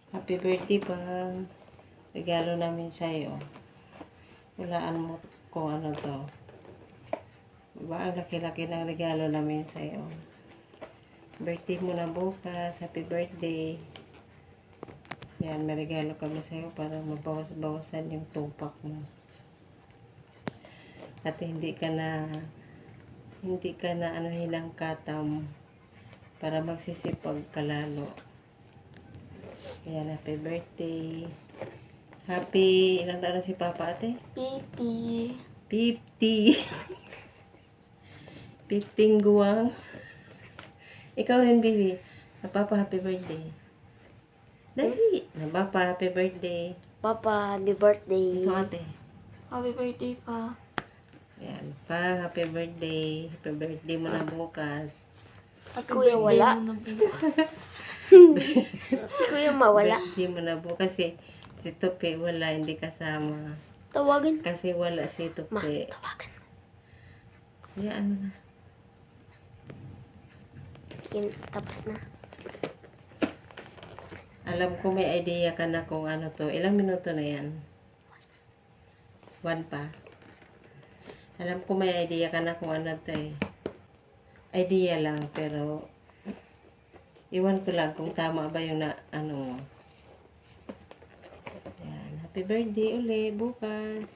Happy birthday pang regalo namin sa'yo. Hulaan mo kung ano to. Diba, ang laki-laki ng regalo namin sa'yo. Birthday mo na bukas. Happy birthday. Yan, may regalo kami sa'yo para mabawas-bawasan yung tumpak mo. At hindi ka na anuhin ng katam para magsisipag ka lalo. Ayan, happy birthday. Happy, ilang taon na si Papa ate? 50. 50. 15 guwang. Ikaw rin, baby. Na Papa, happy birthday. Dali. Na Papa, happy birthday. Papa, happy birthday. Ikaw ate. Happy birthday pa. Ayan, pa, happy birthday. Happy birthday mo na bukas. At kuya wala. Kuya mawala. Birthday mo na bukas si Tupi wala, hindi kasama. Tawagan. Kasi wala si Ma, Tupi. tawagan. Yan na. Yan, tapos na. Alam ko may idea ka na kung ano to. Ilang minuto na yan? 1 pa. Alam ko may idea ka na kung ano to eh. Idea lang, pero iwan ko lang kung tama ba yung na, ano mo. Yan. Happy birthday uli, bukas.